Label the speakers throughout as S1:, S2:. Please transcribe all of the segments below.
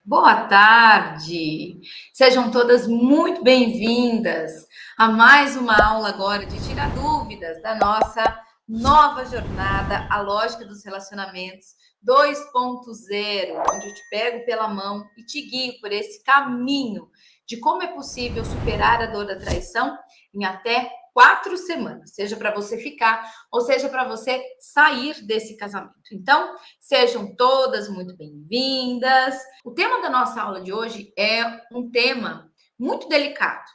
S1: Boa tarde! Sejam todas muito bem-vindas a mais uma aula agora de tirar dúvidas da nossa nova jornada, a lógica dos relacionamentos 2.0, onde eu te pego pela mão e te guio por esse caminho de como é possível superar a dor da traição em até 4 semanas, seja para você ficar ou seja para você sair desse casamento. Então, sejam todas muito bem-vindas. O tema da nossa aula de hoje é um tema muito delicado,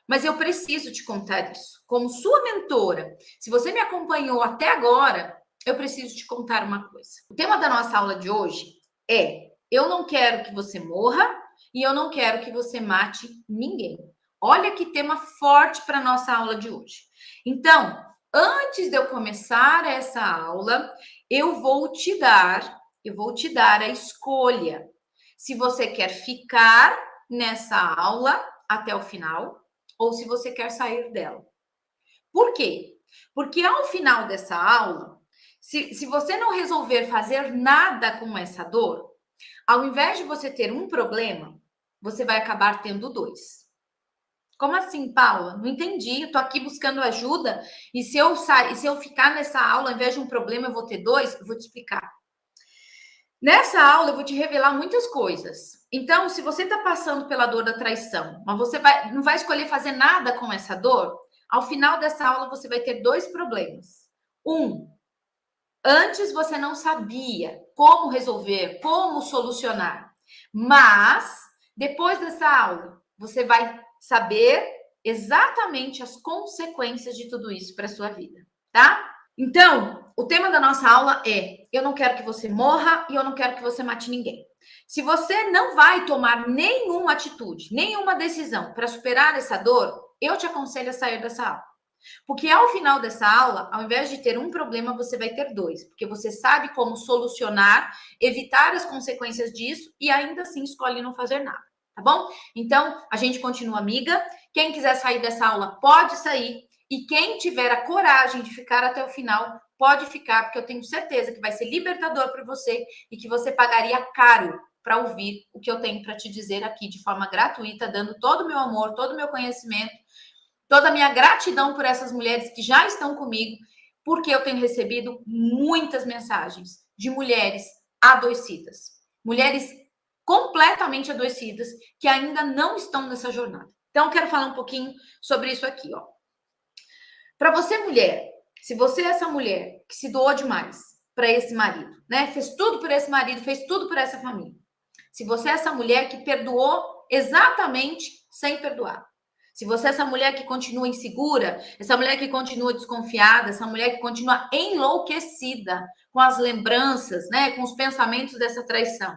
S1: mas eu preciso te contar isso. Como sua mentora, se você me acompanhou até agora, eu preciso te contar uma coisa. O tema da nossa aula de hoje é: eu não quero que você morra e eu não quero que você mate ninguém. Olha que tema forte para a nossa aula de hoje. Então, antes de eu começar essa aula, eu vou te dar a escolha. Se você quer ficar nessa aula até o final ou se você quer sair dela. Por quê? Porque ao final dessa aula, se você não resolver fazer nada com essa dor, ao invés de você ter um problema, você vai acabar tendo dois. Como assim, Paula? Não entendi. Eu tô aqui buscando ajuda e se eu ficar nessa aula, ao invés de um problema, eu vou ter dois? Eu vou te explicar. Nessa aula, eu vou te revelar muitas coisas. Então, se você está passando pela dor da traição, mas você não vai escolher fazer nada com essa dor, ao final dessa aula, você vai ter dois problemas. Antes você não sabia como resolver, como solucionar. Mas, depois dessa aula, você vai saber exatamente as consequências de tudo isso para a sua vida, tá? Então, o tema da nossa aula é: eu não quero que você morra e eu não quero que você mate ninguém. Se você não vai tomar nenhuma atitude, nenhuma decisão para superar essa dor, eu te aconselho a sair dessa aula. Porque ao final dessa aula, ao invés de ter um problema, você vai ter dois. Porque você sabe como solucionar, evitar as consequências disso e ainda assim escolhe não fazer nada. Tá bom? Então, a gente continua amiga. Quem quiser sair dessa aula, pode sair. E quem tiver a coragem de ficar até o final, pode ficar, porque eu tenho certeza que vai ser libertador para você e que você pagaria caro para ouvir o que eu tenho para te dizer aqui de forma gratuita, dando todo o meu amor, todo o meu conhecimento, toda a minha gratidão por essas mulheres que já estão comigo, porque eu tenho recebido muitas mensagens de mulheres adoecidas, mulheres completamente adoecidas que ainda não estão nessa jornada. Então, eu quero falar um pouquinho sobre isso aqui, ó. Para você, mulher, se você é essa mulher que se doou demais para esse marido, né? Fez tudo por esse marido, fez tudo por essa família. Se você é essa mulher que perdoou exatamente sem perdoar. Se você é essa mulher que continua insegura, essa mulher que continua desconfiada, essa mulher que continua enlouquecida com as lembranças, né, com os pensamentos dessa traição.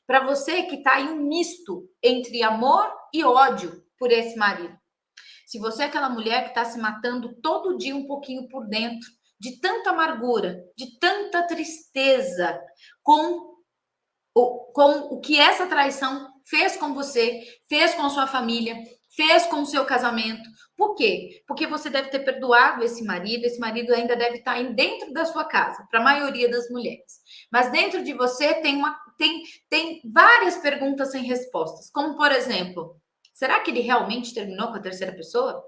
S1: Para você que está em um misto entre amor e ódio por esse marido. Se você é aquela mulher que está se matando todo dia um pouquinho por dentro, de tanta amargura, de tanta tristeza, com o que essa traição fez com você, fez com a sua família, fez com o seu casamento. Por quê? Porque você deve ter perdoado esse marido ainda deve estar dentro da sua casa, para a maioria das mulheres. Mas dentro de você tem várias perguntas sem respostas, como por exemplo, será que ele realmente terminou com a terceira pessoa?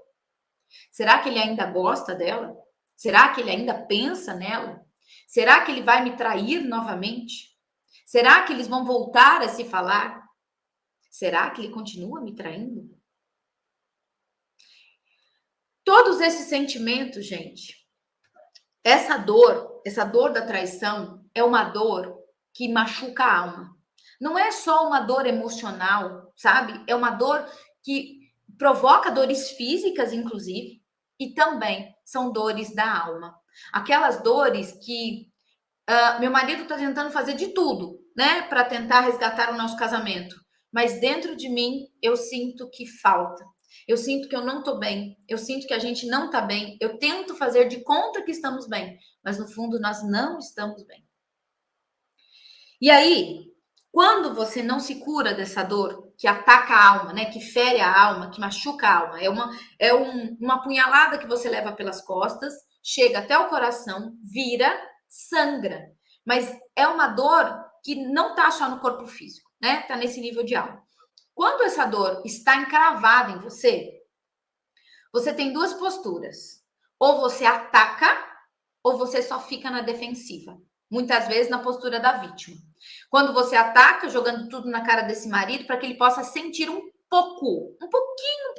S1: Será que ele ainda gosta dela? Será que ele ainda pensa nela? Será que ele vai me trair novamente? Será que eles vão voltar a se falar? Será que ele continua me traindo? Todos esses sentimentos, gente, essa dor da traição é uma dor que machuca a alma. Não é só uma dor emocional, sabe? É uma dor que provoca dores físicas, inclusive, e também são dores da alma. Aquelas dores que meu marido está tentando fazer de tudo, né, para tentar resgatar o nosso casamento. Mas dentro de mim, eu sinto que falta. Eu sinto que eu não estou bem. Eu sinto que a gente não está bem. Eu tento fazer de conta que estamos bem, mas no fundo nós não estamos bem. E aí, quando você não se cura dessa dor que ataca a alma, né, que fere a alma, que machuca a alma, uma punhalada que você leva pelas costas, chega até o coração, vira, sangra. Mas é uma dor que não está só no corpo físico. né? Tá nesse nível de alma. Quando essa dor está encravada em você, você tem duas posturas. Ou você ataca, ou você só fica na defensiva. Muitas vezes na postura da vítima. Quando você ataca, jogando tudo na cara desse marido, para que ele possa sentir um pouquinho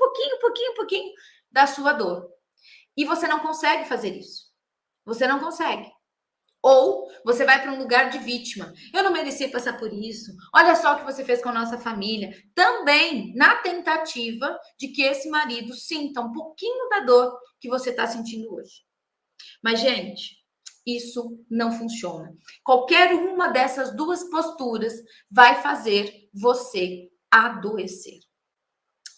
S1: da sua dor. E você não consegue fazer isso. Você não consegue. Ou você vai para um lugar de vítima. Eu não merecia passar por isso. Olha só o que você fez com a nossa família. Também na tentativa de que esse marido sinta um pouquinho da dor que você está sentindo hoje. Mas, gente, isso não funciona. Qualquer uma dessas duas posturas vai fazer você adoecer.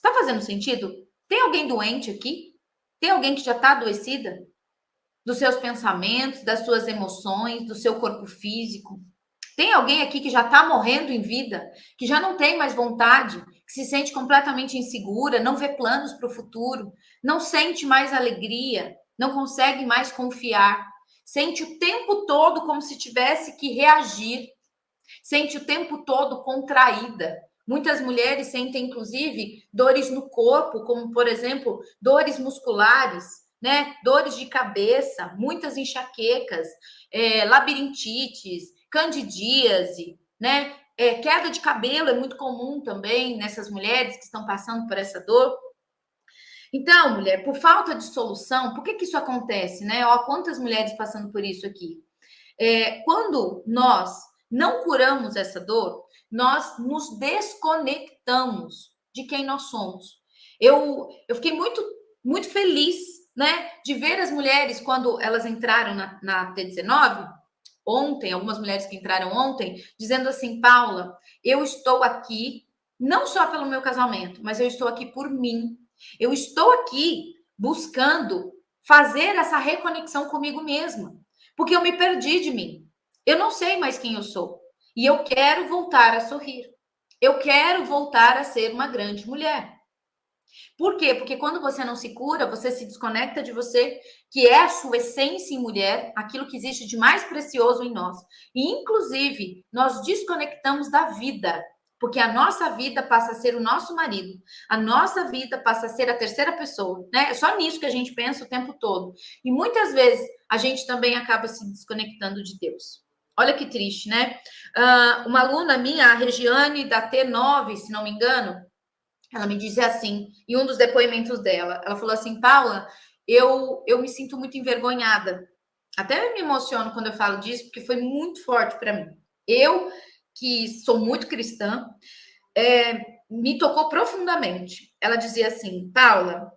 S1: Tá fazendo sentido? Tem alguém doente aqui? Tem alguém que já está adoecida? Dos seus pensamentos, das suas emoções, do seu corpo físico? Tem alguém aqui que já está morrendo em vida, que já não tem mais vontade, que se sente completamente insegura, não vê planos para o futuro, não sente mais alegria, não consegue mais confiar, sente o tempo todo como se tivesse que reagir, sente o tempo todo contraída. Muitas mulheres sentem, inclusive, dores no corpo, como, por exemplo, dores musculares, né? Dores de cabeça, muitas enxaquecas, labirintite, candidíase, né? Queda de cabelo é muito comum também nessas mulheres que estão passando por essa dor. Então, mulher, por falta de solução, por que isso acontece, né? Ó, quantas mulheres passando por isso aqui. Quando nós não curamos essa dor, nós nos desconectamos de quem nós somos. Eu fiquei muito feliz, né, de ver as mulheres quando elas entraram na T19, ontem, algumas mulheres que entraram ontem, dizendo assim: Paula, eu estou aqui não só pelo meu casamento, mas eu estou aqui por mim. Eu estou aqui buscando fazer essa reconexão comigo mesma, porque eu me perdi de mim. Eu não sei mais quem eu sou. E eu quero voltar a sorrir. Eu quero voltar a ser uma grande mulher. Por quê? Porque quando você não se cura, você se desconecta de você, que é a sua essência em mulher, aquilo que existe de mais precioso em nós. E, inclusive, nós desconectamos da vida, porque a nossa vida passa a ser o nosso marido, a nossa vida passa a ser a terceira pessoa, né? É só nisso que a gente pensa o tempo todo. E muitas vezes a gente também acaba se desconectando de Deus. Olha que triste, né? Uma aluna minha, a Regiane, da T9, se não me engano, ela me dizia assim, em um dos depoimentos dela, ela falou assim: Paula, eu me sinto muito envergonhada. Até me emociono quando eu falo disso, porque foi muito forte para mim. Eu, que sou muito cristã, me tocou profundamente. Ela dizia assim: Paula,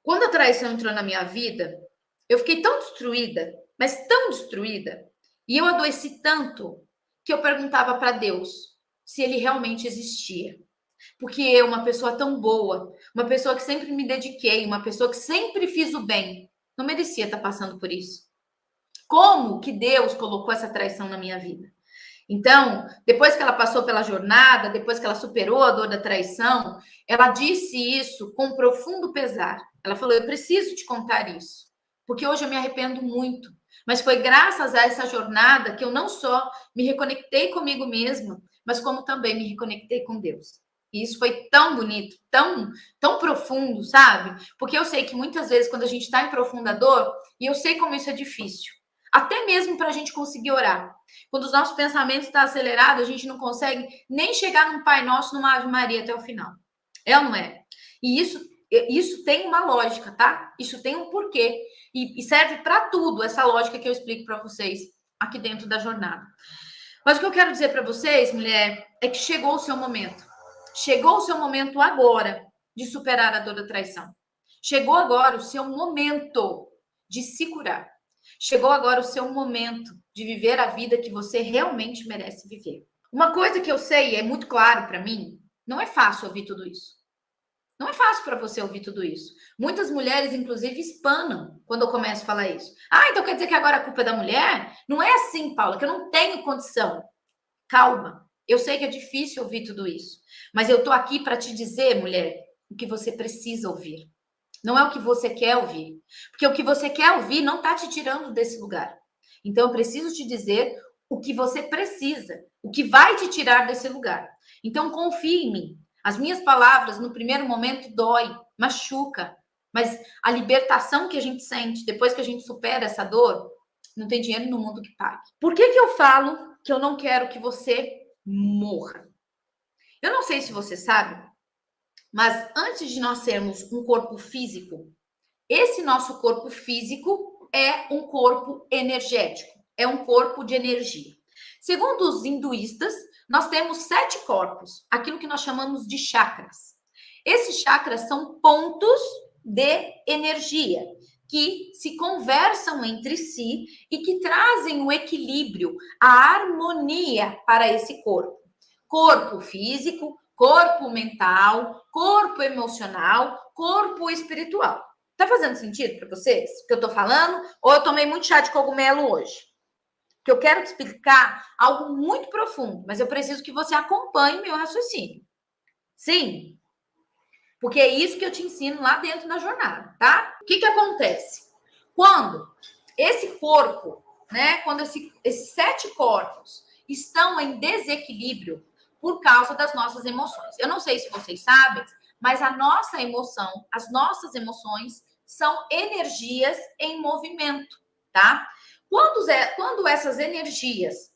S1: quando a traição entrou na minha vida, eu fiquei tão destruída, mas tão destruída, e eu adoeci tanto, que eu perguntava para Deus se ele realmente existia. Porque eu, uma pessoa tão boa, uma pessoa que sempre me dediquei, uma pessoa que sempre fiz o bem, não merecia estar passando por isso. Como que Deus colocou essa traição na minha vida? Então, depois que ela passou pela jornada, depois que ela superou a dor da traição, ela disse isso com profundo pesar. Ela falou: eu preciso te contar isso, porque hoje eu me arrependo muito. Mas foi graças a essa jornada que eu não só me reconectei comigo mesma, mas como também me reconectei com Deus. E isso foi tão bonito, tão profundo, sabe? Porque eu sei que muitas vezes, quando a gente está em profunda dor, e eu sei como isso é difícil, até mesmo para a gente conseguir orar. Quando os nossos pensamentos estão acelerados, a gente não consegue nem chegar num Pai Nosso, numa Ave Maria até o final. É ou não é? E isso tem uma lógica, tá? Isso tem um porquê. E serve para tudo, essa lógica que eu explico para vocês aqui dentro da jornada. Mas o que eu quero dizer para vocês, mulher, é que chegou o seu momento. Chegou o seu momento agora de superar a dor da traição. Chegou agora o seu momento de se curar. Chegou agora o seu momento de viver a vida que você realmente merece viver. Uma coisa que eu sei, é muito claro para mim, não é fácil ouvir tudo isso. Não é fácil para você ouvir tudo isso. Muitas mulheres, inclusive, espanam quando eu começo a falar isso. Então quer dizer que agora a culpa é da mulher? Não é assim, Paula, que eu não tenho condição. Calma. Eu sei que é difícil ouvir tudo isso, mas eu tô aqui para te dizer, mulher, o que você precisa ouvir. Não é o que você quer ouvir, porque o que você quer ouvir não tá te tirando desse lugar. Então eu preciso te dizer o que você precisa, o que vai te tirar desse lugar. Então, confie em mim. As minhas palavras, no primeiro momento, dói, machuca, mas a libertação que a gente sente depois que a gente supera essa dor, não tem dinheiro no mundo que pague. Por que eu falo que eu não quero que você morra? Eu não sei se você sabe, mas antes de nós sermos um corpo físico, esse nosso corpo físico é um corpo energético, é um corpo de energia. Segundo os hinduístas, nós temos 7 corpos, aquilo que nós chamamos de chakras. Esses chakras são pontos de energia que se conversam entre si e que trazem o equilíbrio, a harmonia para esse corpo. Corpo físico, corpo mental, corpo emocional, corpo espiritual. Tá fazendo sentido para vocês o que eu tô falando? Ou eu tomei muito chá de cogumelo hoje? Que eu quero te explicar algo muito profundo, mas eu preciso que você acompanhe meu raciocínio. Sim, porque é isso que eu te ensino lá dentro da jornada, tá? O que acontece? Quando esse corpo, né, quando esses 7 corpos estão em desequilíbrio por causa das nossas emoções. Eu não sei se vocês sabem, mas a nossa emoção, as nossas emoções são energias em movimento, tá? Quando essas energias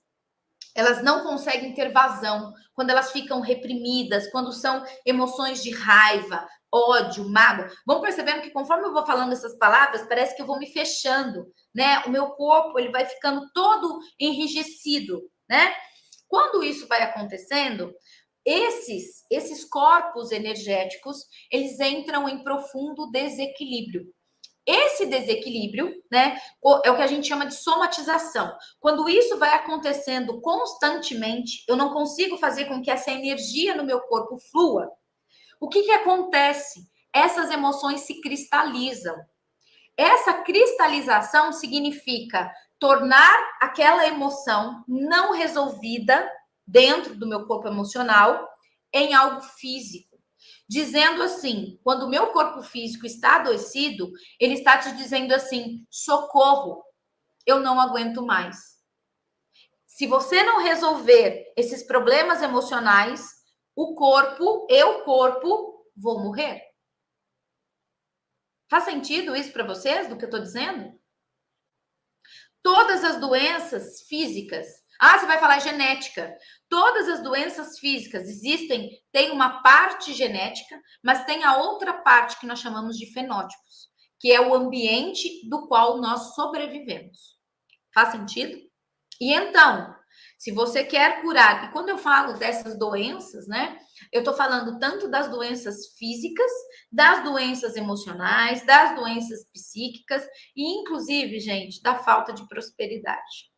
S1: elas não conseguem ter vazão, quando elas ficam reprimidas, quando são emoções de raiva, ódio, mágoa. Vão percebendo que conforme eu vou falando essas palavras, parece que eu vou me fechando, né? O meu corpo, ele vai ficando todo enrijecido, né? Quando isso vai acontecendo, esses corpos energéticos, eles entram em profundo desequilíbrio. Esse desequilíbrio, né, é o que a gente chama de somatização. Quando isso vai acontecendo constantemente, eu não consigo fazer com que essa energia no meu corpo flua. O que acontece? Essas emoções se cristalizam. Essa cristalização significa tornar aquela emoção não resolvida dentro do meu corpo emocional em algo físico. Dizendo assim, quando o meu corpo físico está adoecido, ele está te dizendo assim: socorro, eu não aguento mais. Se você não resolver esses problemas emocionais, eu, corpo, vou morrer. Faz sentido isso para vocês, do que eu estou dizendo? Todas as doenças físicas. Ah, você vai falar genética. Todas as doenças físicas existem, tem uma parte genética, mas tem a outra parte que nós chamamos de fenótipos, que é o ambiente do qual nós sobrevivemos. Faz sentido? E então, se você quer curar, e quando eu falo dessas doenças, né, eu tô falando tanto das doenças físicas, das doenças emocionais, das doenças psíquicas e, inclusive, gente, da falta de prosperidade.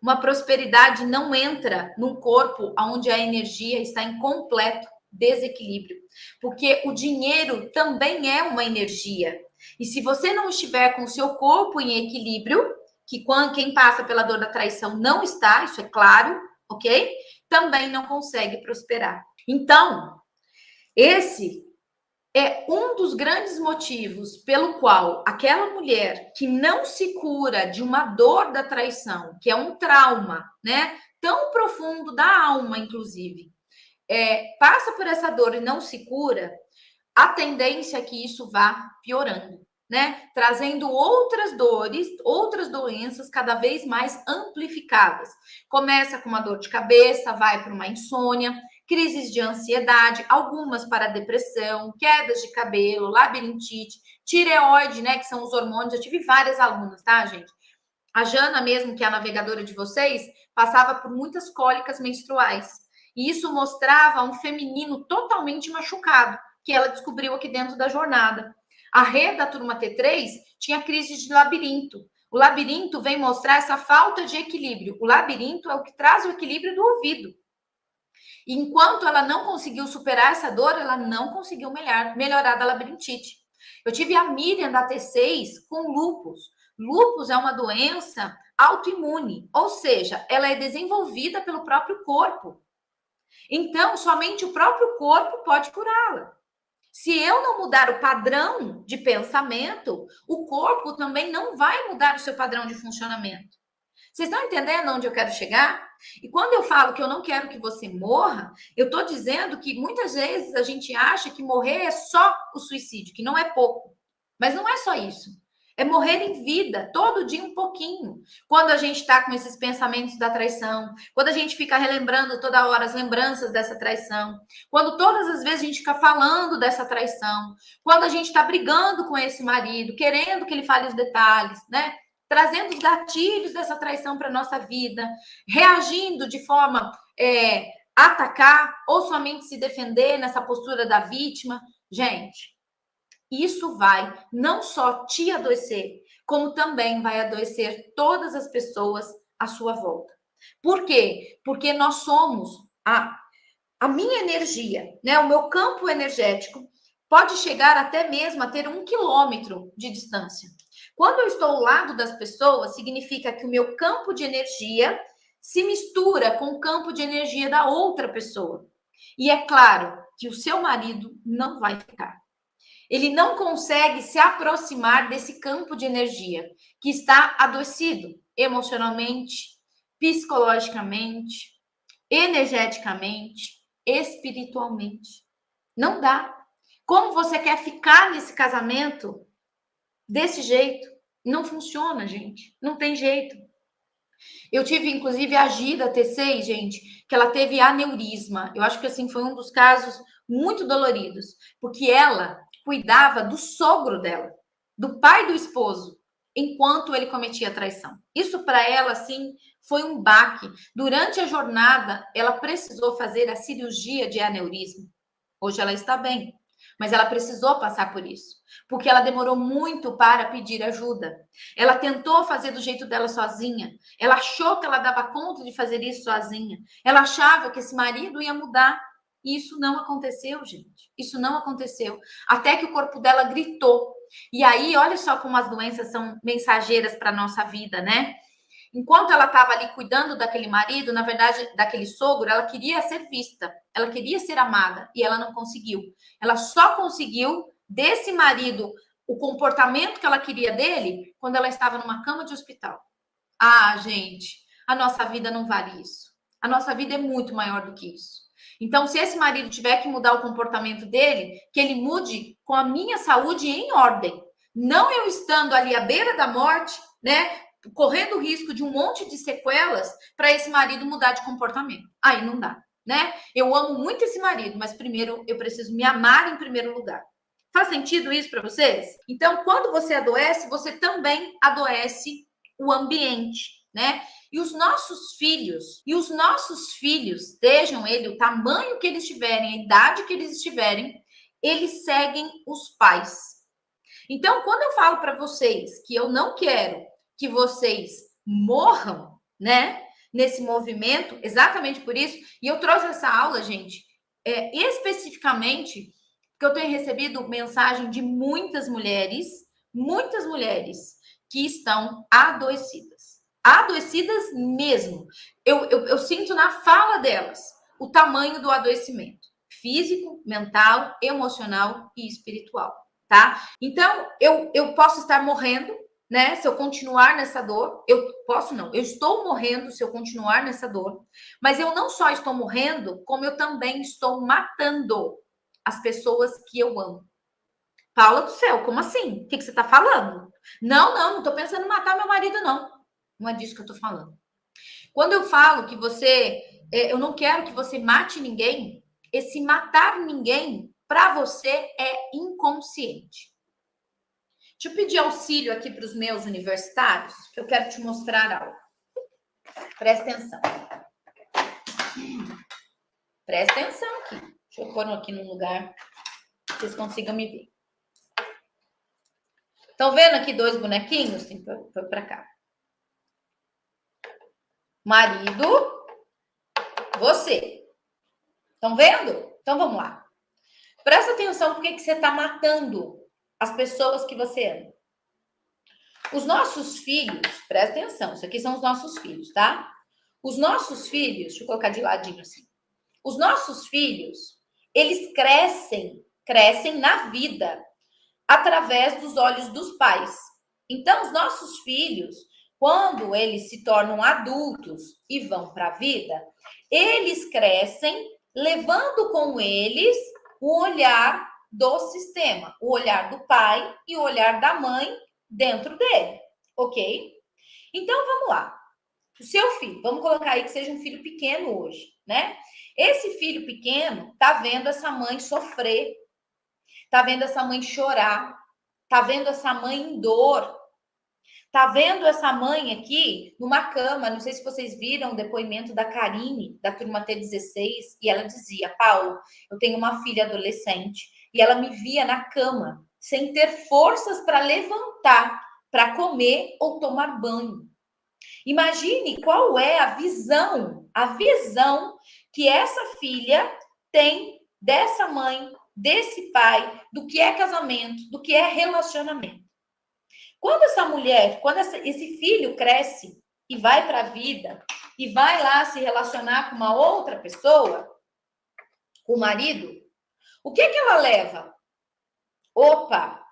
S1: Uma prosperidade não entra num corpo onde a energia está em completo desequilíbrio, porque o dinheiro também é uma energia. E se você não estiver com o seu corpo em equilíbrio, que quem passa pela dor da traição não está, isso é claro, ok? Também não consegue prosperar. Então, esse é um dos grandes motivos pelo qual aquela mulher que não se cura de uma dor da traição, que é um trauma, né, tão profundo da alma, inclusive, passa por essa dor e não se cura, a tendência é que isso vá piorando, né? Trazendo outras dores, outras doenças cada vez mais amplificadas. Começa com uma dor de cabeça, vai para uma insônia, crises de ansiedade, algumas para depressão, quedas de cabelo, labirintite, tireoide, né? Que são os hormônios. Eu tive várias alunas, tá, gente? A Jana mesmo, que é a navegadora de vocês, passava por muitas cólicas menstruais. E isso mostrava um feminino totalmente machucado, que ela descobriu aqui dentro da jornada. A Rê da turma T3 tinha crise de labirinto. O labirinto vem mostrar essa falta de equilíbrio. O labirinto é o que traz o equilíbrio do ouvido. E enquanto ela não conseguiu superar essa dor, ela não conseguiu melhorar da labirintite. Eu tive a Miriam da T6 com lúpus. Lúpus é uma doença autoimune, ou seja, ela é desenvolvida pelo próprio corpo. Então, somente o próprio corpo pode curá-la. Se eu não mudar o padrão de pensamento, o corpo também não vai mudar o seu padrão de funcionamento. Vocês estão entendendo onde eu quero chegar? E quando eu falo que eu não quero que você morra, eu estou dizendo que muitas vezes a gente acha que morrer é só o suicídio, que não é pouco. Mas não é só isso. É morrer em vida, todo dia um pouquinho. Quando a gente está com esses pensamentos da traição, quando a gente fica relembrando toda hora as lembranças dessa traição, quando todas as vezes a gente fica falando dessa traição, quando a gente está brigando com esse marido, querendo que ele fale os detalhes, né? Trazendo os gatilhos dessa traição para a nossa vida, reagindo de forma atacar ou somente se defender nessa postura da vítima. Gente, isso vai não só te adoecer, como também vai adoecer todas as pessoas à sua volta. Por quê? Porque nós somos a minha energia, né? O meu campo energético pode chegar até mesmo a ter 1 quilômetro de distância. Quando eu estou ao lado das pessoas, significa que o meu campo de energia se mistura com o campo de energia da outra pessoa. E é claro que o seu marido não vai ficar. Ele não consegue se aproximar desse campo de energia que está adoecido emocionalmente, psicologicamente, energeticamente, espiritualmente. Não dá. Como você quer ficar nesse casamento desse jeito? Não funciona, gente. Não tem jeito. Eu tive, inclusive, a Gida T6, gente, que ela teve aneurisma. Eu acho que, assim, foi um dos casos muito doloridos, porque ela cuidava do sogro dela, do pai do esposo, enquanto ele cometia traição. Isso para ela, assim, foi um baque. Durante a jornada, ela precisou fazer a cirurgia de aneurisma. Hoje ela está bem, mas ela precisou passar por isso, porque ela demorou muito para pedir ajuda. Ela tentou fazer do jeito dela sozinha. Ela achou que ela dava conta de fazer isso sozinha. Ela achava que esse marido ia mudar. E isso não aconteceu, gente. Isso não aconteceu. Até que o corpo dela gritou. E aí, olha só como as doenças são mensageiras para a nossa vida, né? Enquanto ela estava ali cuidando daquele marido, na verdade, daquele sogro, ela queria ser vista, ela queria ser amada e ela não conseguiu. Ela só conseguiu desse marido o comportamento que ela queria dele quando ela estava numa cama de hospital. Ah, gente, a nossa vida não vale isso. A nossa vida é muito maior do que isso. Então, se esse marido tiver que mudar o comportamento dele, que ele mude com a minha saúde em ordem. Não eu estando ali à beira da morte, né? Correndo o risco de um monte de sequelas para esse marido mudar de comportamento. Aí não dá, né? Eu amo muito esse marido, mas primeiro eu preciso me amar em primeiro lugar. Faz sentido isso para vocês? Então, quando você adoece, você também adoece o ambiente, né? E os nossos filhos, sejam ele o tamanho que eles tiverem, a idade que eles estiverem, eles seguem os pais. Então, quando eu falo para vocês que eu não quero que vocês morram, né? Nesse movimento, exatamente por isso. E eu trouxe essa aula, gente, especificamente, porque eu tenho recebido mensagem de muitas mulheres que estão adoecidas. Adoecidas mesmo. Eu sinto na fala delas o tamanho do adoecimento físico, mental, emocional e espiritual, tá? Então, eu posso estar morrendo, né? Se eu continuar nessa dor, eu estou morrendo se eu continuar nessa dor, mas eu não só estou morrendo, como eu também estou matando as pessoas que eu amo. Paula do céu, como assim? O que você está falando? Não estou pensando em matar meu marido, não. Não é disso que eu estou falando. Quando eu falo que eu não quero que você mate ninguém, esse matar ninguém, para você, é inconsciente. Deixa eu pedir auxílio aqui para os meus universitários, que eu quero te mostrar algo. Presta atenção. Presta atenção aqui. Deixa eu pôr aqui num lugar que vocês consigam me ver. Estão vendo aqui 2 bonequinhos? Foi para cá. Marido, você. Estão vendo? Então vamos lá. Presta atenção porque que você está matando as pessoas que você ama. Os nossos filhos, presta atenção, isso aqui são os nossos filhos, tá? Os nossos filhos, deixa eu colocar de ladinho assim. Os nossos filhos, eles crescem na vida através dos olhos dos pais. Então, os nossos filhos, quando eles se tornam adultos e vão para a vida, eles crescem levando com eles o olhar do sistema, o olhar do pai e o olhar da mãe dentro dele, ok? Então, vamos lá. O seu filho, vamos colocar aí que seja um filho pequeno hoje, né? Esse filho pequeno tá vendo essa mãe sofrer, tá vendo essa mãe chorar, tá vendo essa mãe em dor, tá vendo essa mãe aqui numa cama. Não sei se vocês viram o depoimento da Karine, da turma T16, e ela dizia: Paulo, eu tenho uma filha adolescente e ela me via na cama sem ter forças para levantar, para comer ou tomar banho. Imagine qual é a visão que essa filha tem dessa mãe, desse pai, do que é casamento, do que é relacionamento. Quando essa mulher, quando esse filho cresce e vai para a vida e vai lá se relacionar com uma outra pessoa, com o marido, o que ela leva? Opa,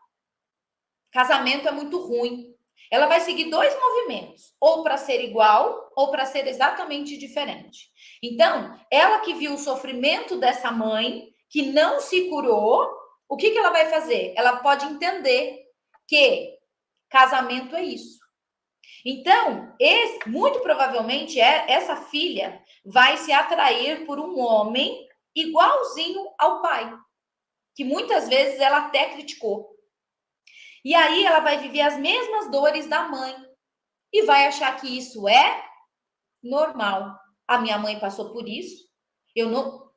S1: casamento é muito ruim. Ela vai seguir dois movimentos, ou para ser igual, ou para ser exatamente diferente. Então, ela que viu o sofrimento dessa mãe, que não se curou, o que ela vai fazer? Ela pode entender que casamento é isso. Então, muito provavelmente, essa filha vai se atrair por um homem igualzinho ao pai, que muitas vezes ela até criticou. E aí ela vai viver as mesmas dores da mãe e vai achar que isso é normal. A minha mãe passou por isso. Eu não.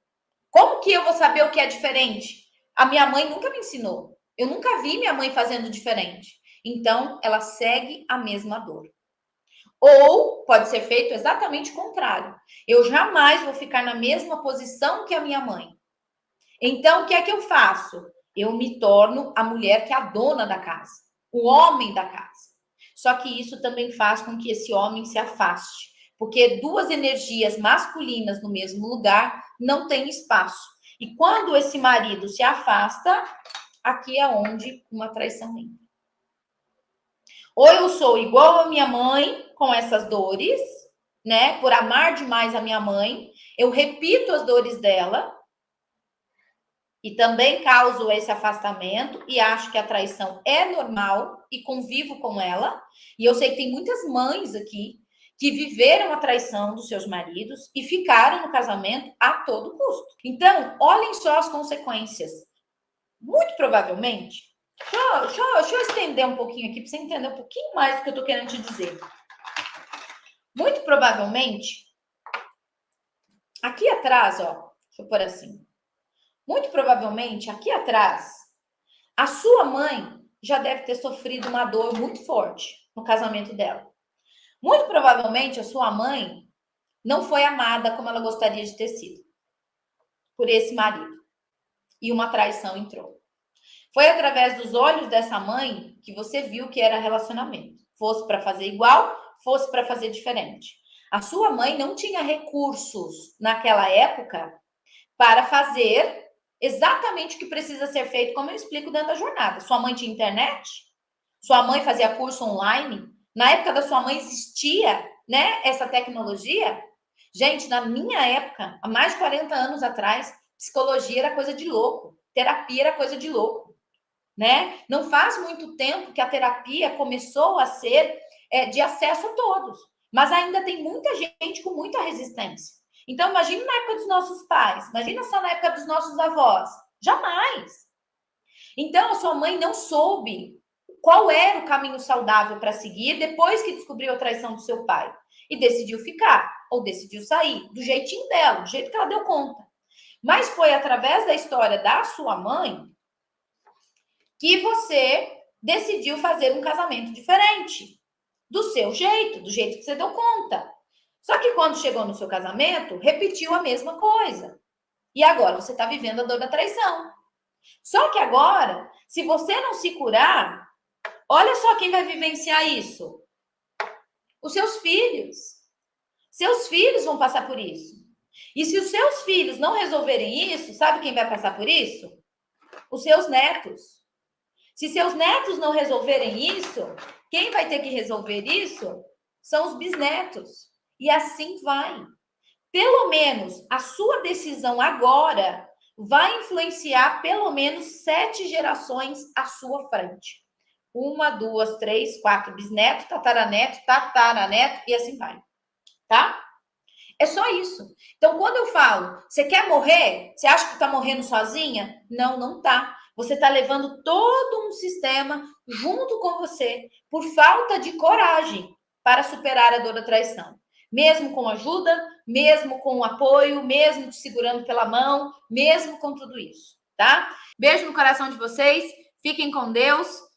S1: Como que eu vou saber o que é diferente? A minha mãe nunca me ensinou. Eu nunca vi minha mãe fazendo diferente. Então, ela segue a mesma dor. Ou pode ser feito exatamente o contrário. Eu jamais vou ficar na mesma posição que a minha mãe. Então, o que é que eu faço? Eu me torno a mulher que é a dona da casa, o homem da casa. Só que isso também faz com que esse homem se afaste, porque duas energias masculinas no mesmo lugar não tem espaço. E quando esse marido se afasta, aqui é onde uma traição entra. Ou eu sou igual a minha mãe, com essas dores, né? Por amar demais a minha mãe, eu repito as dores dela, e também causo esse afastamento e acho que a traição é normal e convivo com ela. E eu sei que tem muitas mães aqui que viveram a traição dos seus maridos e ficaram no casamento a todo custo. Então, olhem só as consequências. Muito provavelmente, deixa eu estender um pouquinho aqui para você entender um pouquinho mais do que eu estou querendo te dizer. Muito provavelmente, aqui atrás, ó, deixa eu pôr assim. Muito provavelmente, aqui atrás, a sua mãe já deve ter sofrido uma dor muito forte no casamento dela. Muito provavelmente, a sua mãe não foi amada como ela gostaria de ter sido por esse marido. E uma traição entrou. Foi através dos olhos dessa mãe que você viu que era relacionamento. Fosse para fazer igual, fosse para fazer diferente. A sua mãe não tinha recursos naquela época para fazer exatamente o que precisa ser feito, como eu explico dentro da jornada. Sua mãe tinha internet? Sua mãe fazia curso online? Na época da sua mãe existia, né, essa tecnologia? Gente, na minha época, há mais de 40 anos atrás, psicologia era coisa de louco, terapia era coisa de louco, né? Não faz muito tempo que a terapia começou a ser de acesso a todos, mas ainda tem muita gente com muita resistência. Então, imagine na época dos nossos pais, imagina só na época dos nossos avós. Jamais. Então, a sua mãe não soube qual era o caminho saudável para seguir depois que descobriu a traição do seu pai. E decidiu ficar, ou decidiu sair, do jeitinho dela, do jeito que ela deu conta. Mas foi através da história da sua mãe que você decidiu fazer um casamento diferente. Do seu jeito, do jeito que você deu conta. Só que quando chegou no seu casamento, repetiu a mesma coisa. E agora você está vivendo a dor da traição. Só que agora, se você não se curar, olha só quem vai vivenciar isso. Os seus filhos. Seus filhos vão passar por isso. E se os seus filhos não resolverem isso, sabe quem vai passar por isso? Os seus netos. Se seus netos não resolverem isso, quem vai ter que resolver isso? são os bisnetos. E assim vai. Pelo menos a sua decisão agora vai influenciar pelo menos 7 gerações à sua frente. 1, 2, 3, 4 bisneto, tataraneto, tataraneto e assim vai. Tá? É só isso. Então, quando eu falo, você quer morrer? Você acha que está morrendo sozinha? Não, não tá. Você está levando todo um sistema junto com você por falta de coragem para superar a dor da traição. Mesmo com ajuda, mesmo com apoio, mesmo te segurando pela mão, mesmo com tudo isso, tá? Beijo no coração de vocês. Fiquem com Deus.